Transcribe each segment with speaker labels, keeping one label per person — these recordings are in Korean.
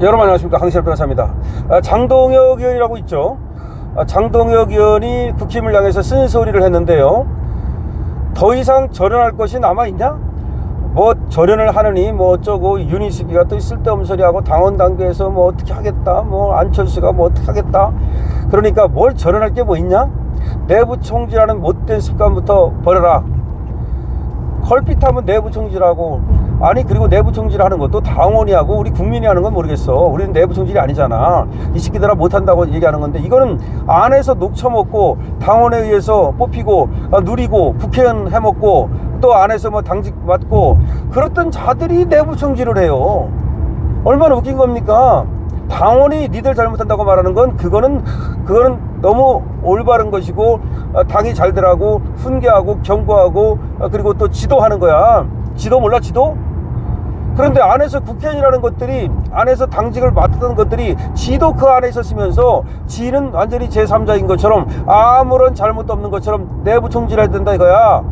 Speaker 1: 여러분 안녕하십니까, 강신엽 변호사입니다. 장동혁 의원이라고 있죠. 장동혁 의원이 국힘을 향해서 쓴소리를 했는데요. 더 이상 절연할 것이 남아있냐? 뭐 절연을 하느니 뭐 어쩌고, 윤희숙이가 또 쓸데없는 소리하고 당원 당규에서 뭐 어떻게 하겠다, 뭐 안철수가 뭐 어떻게 하겠다. 그러니까 뭘 절연할 게 뭐 있냐? 내부 총질하는 못된 습관부터 버려라. 컬핏하면 내부 총질하고, 아니 그리고 내부 총질하는 것도 당원이 하고 우리 국민이 하는 건 모르겠어. 우리는 내부 총질이 아니잖아. 이 새끼들아 못한다고 얘기하는 건데, 이거는 안에서 녹쳐먹고 당원에 의해서 뽑히고 누리고 국회의원 해먹고 또 안에서 뭐 당직 맡고 그랬던 자들이 내부 총질을 해요. 얼마나 웃긴 겁니까? 당원이 니들 잘못한다고 말하는 건 그거는 너무 올바른 것이고, 당이 잘 되라고 훈계하고 경고하고 그리고 또 지도하는 거야. 지도 몰라, 지도? 그런데 안에서 국회의원이라는 것들이, 안에서 당직을 맡았던 것들이 지도 그 안에 있었으면서 지는 완전히 제3자인 것처럼 아무런 잘못도 없는 것처럼 내부 총질해야 된다 이거야.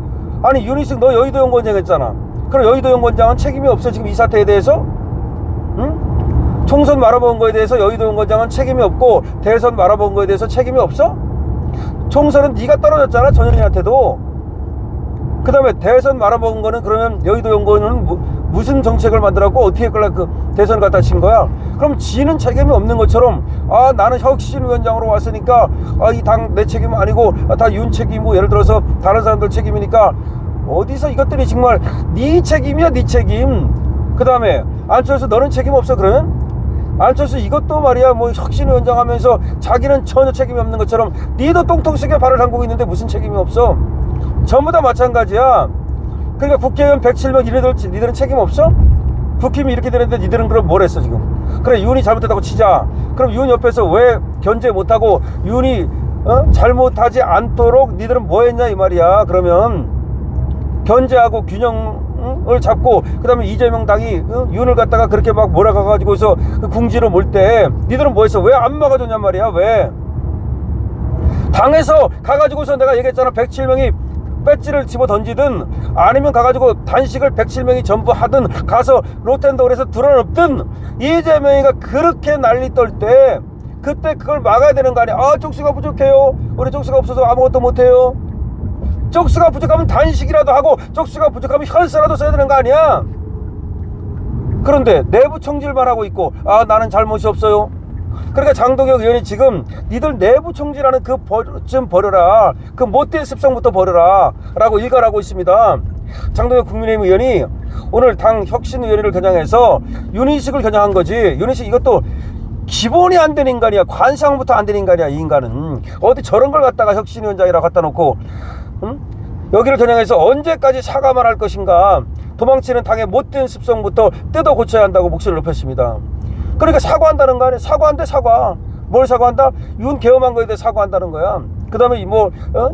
Speaker 1: 아니 윤희숙 너 여의도 연구원장 했잖아. 그럼 여의도 연구원장은 책임이 없어 지금 이 사태에 대해서? 응? 총선 말아먹은 거에 대해서 여의도 연구원장은 책임이 없고 대선 말아먹은 거에 대해서 책임이 없어? 총선은 네가 떨어졌잖아, 전현희한테도. 그 다음에 대선 말아먹은 거는 그러면 여의도 연구원은 무슨 정책을 만들었고 어떻게 했길래 그 대선을 갖다 친 거야? 그럼 지는 책임이 없는 것처럼, 나는 혁신위원장으로 왔으니까 이 당 내 책임은 아니고 다 윤 책임이고, 예를 들어서 다른 사람들 책임이니까, 어디서 이것들이 정말 네 책임이야, 네 책임. 그 다음에 안철수 너는 책임 없어? 그러면 안철수 이것도 말이야, 뭐 혁신위원장 하면서 자기는 전혀 책임이 없는 것처럼 니도 똥통 쓰게 발을 담그고 있는데 무슨 책임이 없어? 전부 다 마찬가지야. 그러니까 국회의원 107명 니들은 책임 없어? 국힘이 이렇게 되는데 니들은 그럼 뭘 했어 지금? 그래, 윤이 잘못했다고 치자. 그럼 윤 옆에서 왜 견제 못하고 윤이 잘못하지 않도록 니들은 뭐 했냐 이 말이야. 그러면 견제하고 균형을 잡고, 그 다음에 이재명 당이 윤을 갖다가 그렇게 막 몰아가가지고서 궁지로 몰 때 니들은 뭐 했어? 왜 안 막아줬냔 말이야. 왜? 당에서 가가지고서 내가 얘기했잖아, 107명이 배지를 집어 던지든 아니면 가가지고 단식을 107명이 전부 하든 가서 로텐더홀에서 드러눕든, 이재명이가 그렇게 난리 떨 때 그때 그걸 막아야 되는 거 아니야. 쪽수가 부족해요. 우리 쪽수가 없어서 아무것도 못해요. 쪽수가 부족하면 단식이라도 하고 쪽수가 부족하면 혈서라도 써야 되는 거 아니야. 그런데 내부 총질만 하고 있고, 나는 잘못이 없어요. 그러니까 장동혁 의원이 지금 니들 내부 총질하는 그 좀 버려라, 그 못된 습성부터 버려라 라고 일갈하고 있습니다. 장동혁 국민의힘 의원이 오늘 당 혁신위원회를 겨냥해서 윤희숙을 겨냥한 거지. 윤희숙 이것도 기본이 안 되는 인간이야. 관상부터 안 되는 인간이야. 이 인간은 어디 저런 걸 갖다가 혁신위원장이라고 갖다 놓고, 여기를 겨냥해서 언제까지 사과만 할 것인가. 도망치는 당의 못된 습성부터 뜯어 고쳐야 한다고 목소리를 높였습니다. 그러니까 사과한다는 거 아니야. 사과한대, 사과. 뭘 사과한다? 윤 계엄한 거에 대해 사과한다는 거야. 그 다음에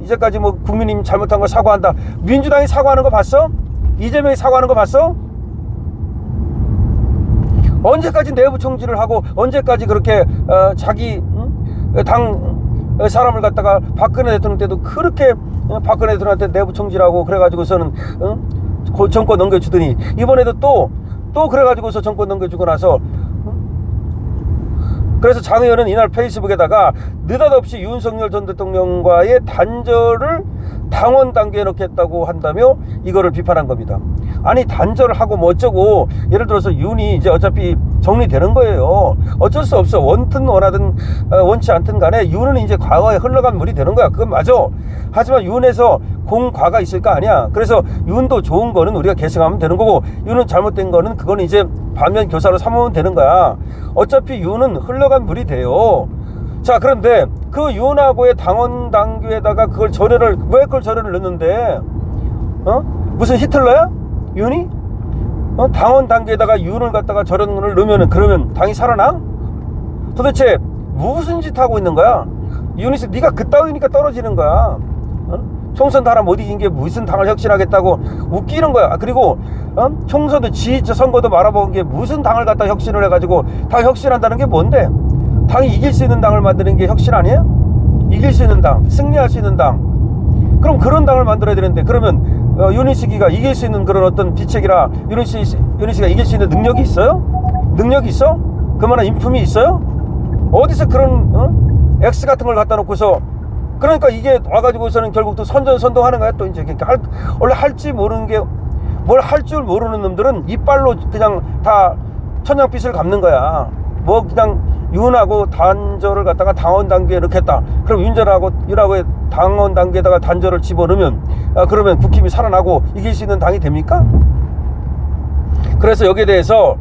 Speaker 1: 이제까지 국민님 잘못한 걸 사과한다. 민주당이 사과하는 거 봤어? 이재명이 사과하는 거 봤어? 언제까지 내부 총질을 하고, 언제까지 그렇게 자기 당 사람을 갖다가 박근혜 대통령 때도 그렇게 박근혜 대통령한테 내부 총질하고 그래가지고서는 정권 넘겨주더니, 이번에도 또 그래가지고서 정권 넘겨주고 나서, 그래서 장 의원은 이날 페이스북에다가 느닷없이 윤석열 전 대통령과의 단절을 당원 단계에 넣겠다고 한다며 이거를 비판한 겁니다. 아니 단절을 하고 뭐 어쩌고, 예를 들어서 윤이 이제 어차피 정리되는 거예요. 어쩔 수 없어. 원든 원하든 원치 않든 간에 윤은 이제 과거에 흘러간 물이 되는 거야. 그건 맞아. 하지만 윤에서 공과가 있을 거 아니야. 그래서 윤도 좋은 거는 우리가 계승하면 되는 거고, 윤은 잘못된 거는 그거는 이제 반면 교사로 삼으면 되는 거야. 어차피 윤은 흘러간 물이 돼요. 자, 그런데 그 윤하고의 당원 당규에다가 그걸 왜 그걸 절연을 넣는데? 무슨 히틀러야? 윤이? 당원 당규에다가 윤을 갖다가 절연을 넣으면은, 그러면 당이 살아나? 도대체 무슨 짓 하고 있는 거야? 윤희숙 네가 그따위니까 떨어지는 거야. 총선도 하나 못 이긴 게 무슨 당을 혁신하겠다고 웃기는 거야. 그리고 총선도 선거도 말아먹은 게 무슨 당을 갖다 혁신을 해가지고, 당 혁신한다는 게 뭔데? 당이 이길 수 있는 당을 만드는 게 혁신 아니에요? 이길 수 있는 당, 승리할 수 있는 당. 그럼 그런 당을 만들어야 되는데, 그러면 윤희숙이가 이길 수 있는 그런 어떤 비책이라 윤희숙이가 이길 수 있는 능력이 있어요? 능력이 있어? 그만한 인품이 있어요? 어디서 그런 X 같은 걸 갖다 놓고서, 그러니까 이게 와가지고서는 결국 또 선전선동하는 거야. 또 이제 그러니까 원래 할지 모르는 게, 뭘 할 줄 모르는 놈들은 이빨로 그냥 다 천냥빚을 갚는 거야. 뭐 그냥 윤하고 단절을 갖다가 당원 단계에 넣겠다. 그럼 윤하고의 당원 단계에다가 단절을 집어넣으면 그러면 국힘이 살아나고 이길 수 있는 당이 됩니까? 그래서 여기에 대해서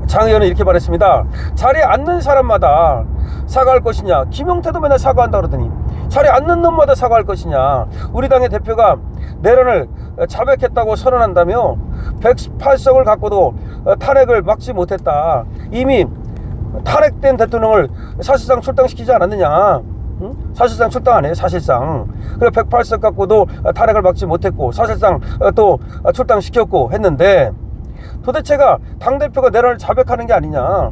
Speaker 1: 장 의원은 이렇게 말했습니다. 자리에 앉는 사람마다 사과할 것이냐, 김용태도 맨날 사과한다 그러더니 자리에 앉는 놈마다 사과할 것이냐. 우리 당의 대표가 내란을 자백했다고 선언한다며 108석을 갖고도 탄핵을 막지 못했다. 이미 탄핵된 대통령을 사실상 출당시키지 않았느냐. 응? 사실상 출당 안 해요. 사실상. 그래 108석 갖고도 탄핵을 막지 못했고 사실상 또 출당시켰고 했는데, 도대체가 당대표가 내란을 자백하는 게 아니냐.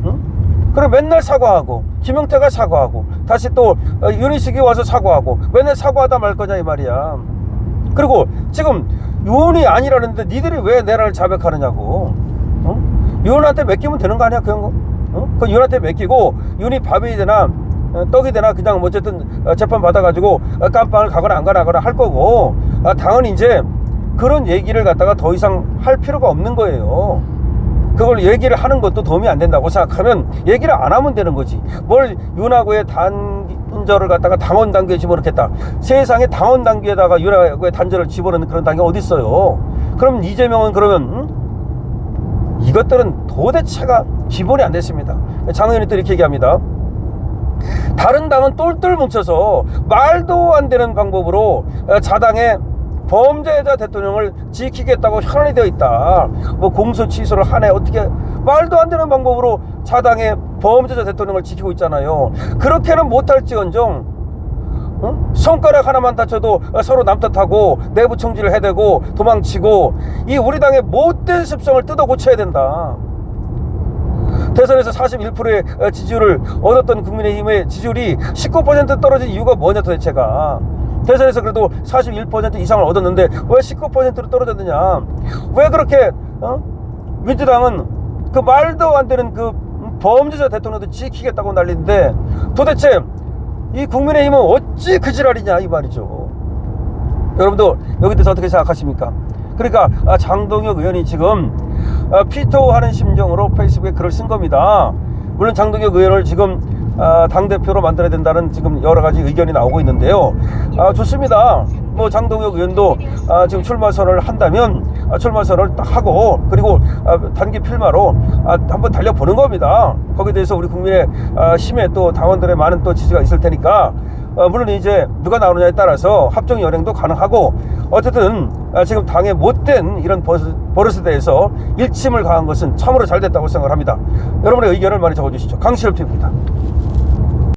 Speaker 1: 응? 그리고 맨날 사과하고 김용태가 사과하고 다시 또 윤희숙이 와서 사과하고 맨날 사과하다 말 거냐 이 말이야. 그리고 지금 윤이 아니라는데 니들이 왜 내란을 자백하느냐고. 윤한테 맡기면 되는 거 아니야 그런 거. 그 윤한테 맡기고 윤이 밥이 되나 떡이 되나 그냥 뭐 어쨌든 재판 받아가지고 깜빵을 가거나 안 가거나 할 거고, 당은 이제 그런 얘기를 갖다가 더 이상 할 필요가 없는 거예요. 그걸 얘기를 하는 것도 도움이 안 된다고 생각하면 얘기를 안 하면 되는 거지. 뭘 윤하고의 단절을 갖다가 당원 단계에 집어넣겠다. 세상에 당원 단계에다가 윤하고의 단절을 집어넣는 그런 당이 어디 있어요. 그럼 이재명은 그러면 이것들은 도대체가 기본이 안 됐습니다. 장 의원이 또 이렇게 얘기합니다. 다른 당은 똘똘 뭉쳐서 말도 안 되는 방법으로 자당의 범죄자 대통령을 지키겠다고 현안이 되어 있다. 뭐 공소 취소를 하네. 어떻게 말도 안 되는 방법으로 자당의 범죄자 대통령을 지키고 있잖아요. 그렇게는 못할지언정 손가락 하나만 다쳐도 서로 남탓하고 내부 총질을 해대고 도망치고, 이 우리 당의 못된 습성을 뜯어 고쳐야 된다. 대선에서 41%의 지지율을 얻었던 국민의힘의 지지율이 19% 떨어진 이유가 뭐냐 도대체가. 대선에서 그래도 41% 이상을 얻었는데 왜 19%로 떨어졌느냐. 왜 그렇게 민주당은 그 말도 안 되는 그 범죄자 대통령도 지키겠다고 난리인데, 도대체 이 국민의힘은 어찌 그 지랄이냐 이 말이죠. 여러분도 여기 대해서 어떻게 생각하십니까? 그러니까 장동혁 의원이 지금 피토하는 심정으로 페이스북에 글을 쓴 겁니다. 물론 장동혁 의원을 지금 당대표로 만들어야 된다는 지금 여러 가지 의견이 나오고 있는데요. 좋습니다. 뭐 장동혁 의원도 지금 출마 선언을 한다면 출마 선언을 딱 하고, 그리고 단기 필마로 한번 달려보는 겁니다. 거기에 대해서 우리 국민의 힘에 또 당원들의 많은 또 지지가 있을 테니까, 물론 이제 누가 나오느냐에 따라서 합종 연행도 가능하고, 어쨌든 지금 당의 못된 이런 버릇에 대해서 일침을 가한 것은 참으로 잘 됐다고 생각을 합니다. 여러분의 의견을 많이 적어주시죠. 강시럽TV입니다.